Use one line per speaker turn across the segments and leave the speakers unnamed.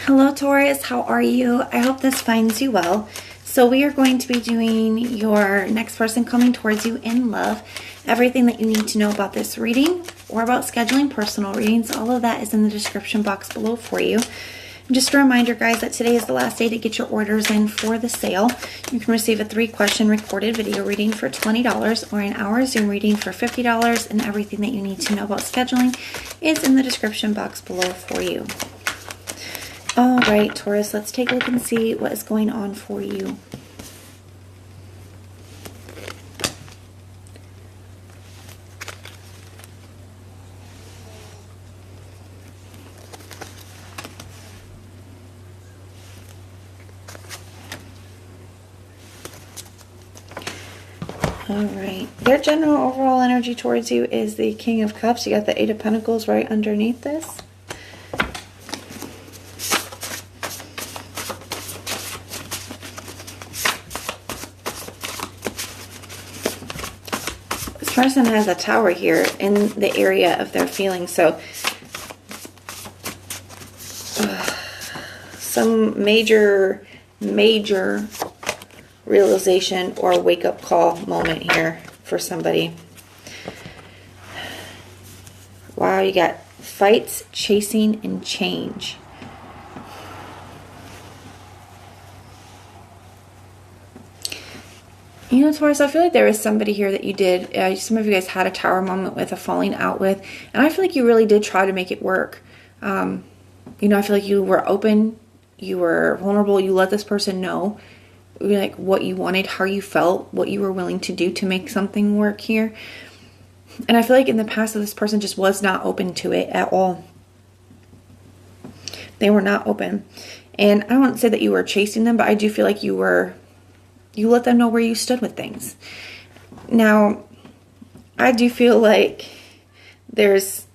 Hello Taurus, how are you? I hope this finds you well. So we are going to be doing your next person coming towards you in love. Everything that you need to know about this reading or about scheduling personal readings, all of that is in the description box below for you. And just a reminder guys that today is the last day to get your orders in for the sale. You can receive a 3-question recorded video reading for $20 or an hour Zoom reading for $50, and everything that you need to know about scheduling is in the description box below for you. All right, Taurus, let's take a look and see what is going on for you. All right, their general overall energy towards you is the King of Cups. You got the Eight of Pentacles right underneath this. This person has a tower here in the area of their feelings, so some major realization or wake-up call moment here for somebody. Wow, you got fights, chasing, and change. You know, Taurus, I feel like there is somebody here that you did, some of you guys had a tower moment with, a falling out with, and I feel like you really did try to make it work. You know, I feel like you were open, you were vulnerable, you let this person know like what you wanted, how you felt, what you were willing to do to make something work here. And I feel like in the past this person just was not open to it at all. They were not open. And I won't say that you were chasing them, but I do feel like you let them know where you stood with things. Now, I do feel like there's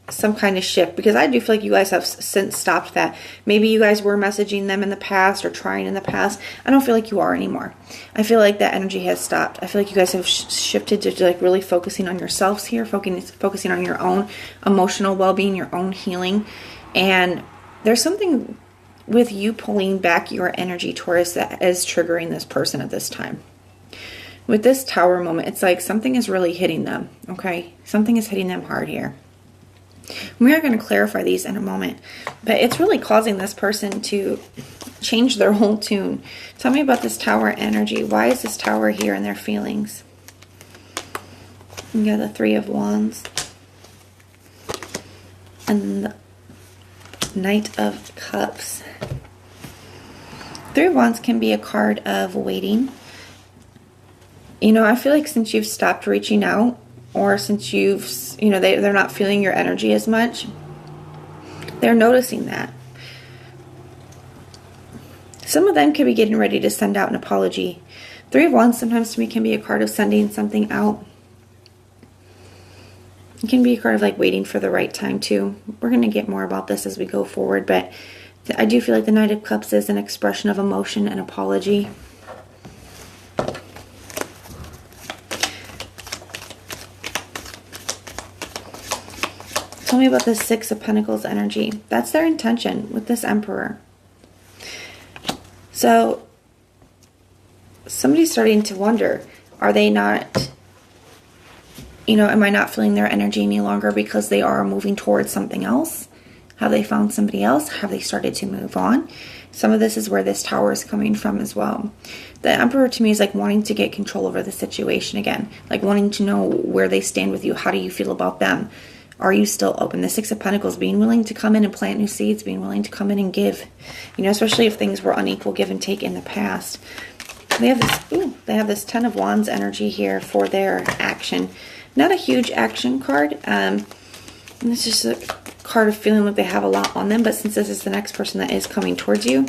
some kind of shift, because I do feel like you guys have since stopped that. Maybe you guys were messaging them in the past or trying in the past. I don't feel like you are anymore. I feel like that energy has stopped. I feel like you guys have shifted to like really focusing on yourselves here, focusing on your own emotional well-being, your own healing. And there's something with you pulling back your energy, Taurus, that is triggering this person at this time. With this tower moment, it's like something is really hitting them, okay? Something is hitting them hard here. We are going to clarify these in a moment, but it's really causing this person to change their whole tune. Tell me about this tower energy. Why is this tower here in their feelings? You got the Three of Wands and the Knight of Cups. Three of Wands can be a card of waiting. You know, I feel like since you've stopped reaching out, or since you've, you know, they're not feeling your energy as much, they're noticing that. Some of them could be getting ready to send out an apology. Three of Wands sometimes to me can be a card of sending something out. It can be a card of like waiting for the right time too. We're going to get more about this as we go forward, but I do feel like the Knight of Cups is an expression of emotion and apology. Tell me about the Six of Pentacles energy. That's their intention with this Emperor. So somebody's starting to wonder, are they not, you know, am I not feeling their energy any longer because they are moving towards something else? Have they found somebody else? Have they started to move on? Some of this is where this tower is coming from as well. The Emperor to me is like wanting to get control over the situation again, like wanting to know where they stand with you. How do you feel about them? Are you still open? The Six of Pentacles, being willing to come in and plant new seeds, being willing to come in and give, you know, especially if things were unequal give and take in the past. They have this Ten of Wands energy here for their action. Not a huge action card. And it's just a card of feeling like they have a lot on them, but since this is the next person that is coming towards you,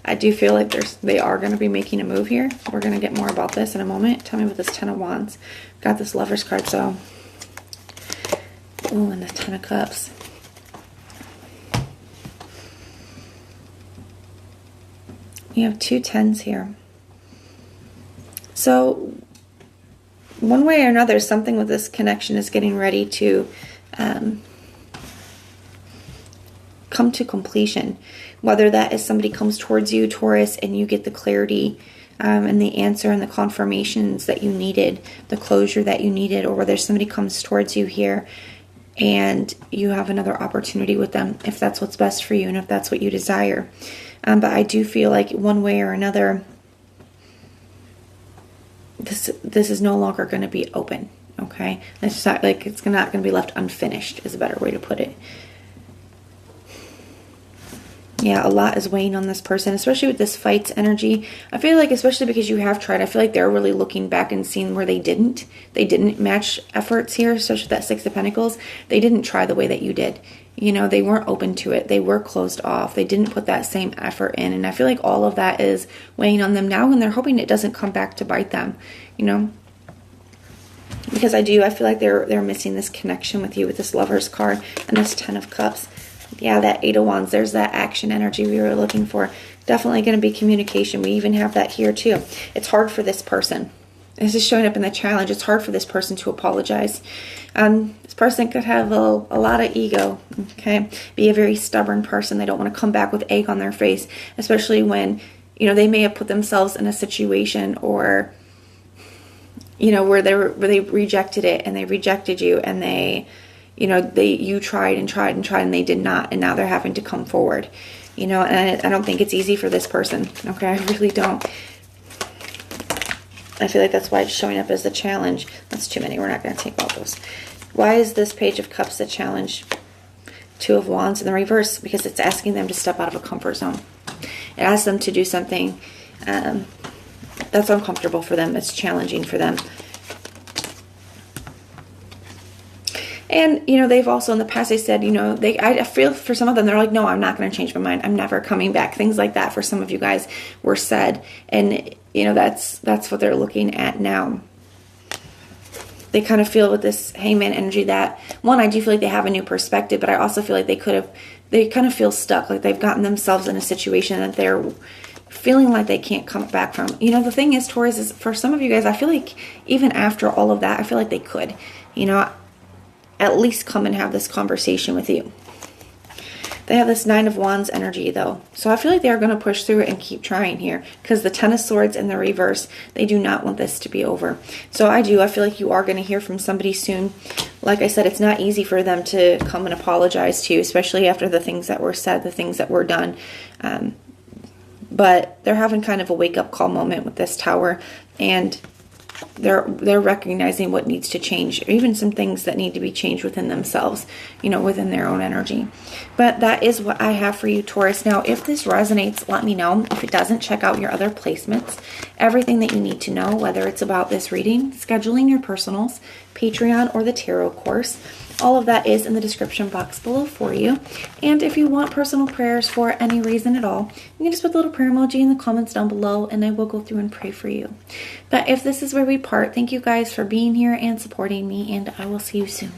I do feel like they are going to be making a move here. We're going to get more about this in a moment. Tell me about this Ten of Wands. Got this Lover's card, so... Oh, and the Ten of Cups. You have two tens here. So, one way or another, something with this connection is getting ready to come to completion. Whether that is somebody comes towards you, Taurus, and you get the clarity and the answer and the confirmations that you needed, the closure that you needed, or whether somebody comes towards you here and you have another opportunity with them, if that's what's best for you and if that's what you desire. But I do feel like one way or another, this is no longer going to be open. Okay, it's not like it's not going to be left unfinished, is a better way to put it. Yeah, a lot is weighing on this person, especially with this fights energy. I feel like, especially because you have tried, I feel like they're really looking back and seeing where they didn't match efforts here, especially with that Six of Pentacles. They didn't try the way that you did. You know, they weren't open to it. They were closed off. They didn't put that same effort in. And I feel like all of that is weighing on them now, and they're hoping it doesn't come back to bite them, you know. Because I feel like they're missing this connection with you with this Lover's card and this Ten of Cups. Yeah, that Eight of Wands, there's that action energy we were looking for. Definitely going to be communication. We even have that here too. It's hard for this person. This is showing up in the challenge. It's hard for this person to apologize. This person could have a lot of ego, okay? Be a very stubborn person. They don't want to come back with egg on their face, especially when, you know, they may have put themselves in a situation or, you know, where they rejected it and they rejected you and they, you know, you tried and tried and tried and they did not, and now they're having to come forward, you know, and I don't think it's easy for this person, okay? I really don't. I feel like that's why it's showing up as the challenge. That's too many. We're not going to take all those. Why is this Page of Cups the challenge? Two of Wands in the reverse, because it's asking them to step out of a comfort zone. It asks them to do something that's uncomfortable for them. It's challenging for them. And, you know, they've also in the past, they said, you know, I feel for some of them, they're like, no, I'm not going to change my mind. I'm never coming back. Things like that for some of you guys were said. And, you know, that's what they're looking at now. They kind of feel with this Hangman energy that, one, I do feel like they have a new perspective, but I also feel like they kind of feel stuck. Like they've gotten themselves in a situation that they're feeling like they can't come back from. You know, the thing is, Taurus, is for some of you guys, I feel like even after all of that, I feel like they could, you know, at least come and have this conversation with you. They have this Nine of Wands energy, though. So I feel like they're going to push through it and keep trying here. Because the Ten of Swords in the reverse, they do not want this to be over. So I feel like you are going to hear from somebody soon. Like I said, it's not easy for them to come and apologize to you, especially after the things that were said, the things that were done. But they're having kind of a wake-up call moment with this Tower. And they're recognizing what needs to change, or even some things that need to be changed within themselves, you know, within their own energy. But that is what I have for you, Taurus. Now, if this resonates, let me know. If it doesn't, check out your other placements. Everything that you need to know, whether it's about this reading, scheduling your personals, Patreon, or the tarot course. All of that is in the description box below for you. And if you want personal prayers for any reason at all, you can just put the little prayer emoji in the comments down below and I will go through and pray for you. But if this is where we part, thank you guys for being here and supporting me, and I will see you soon.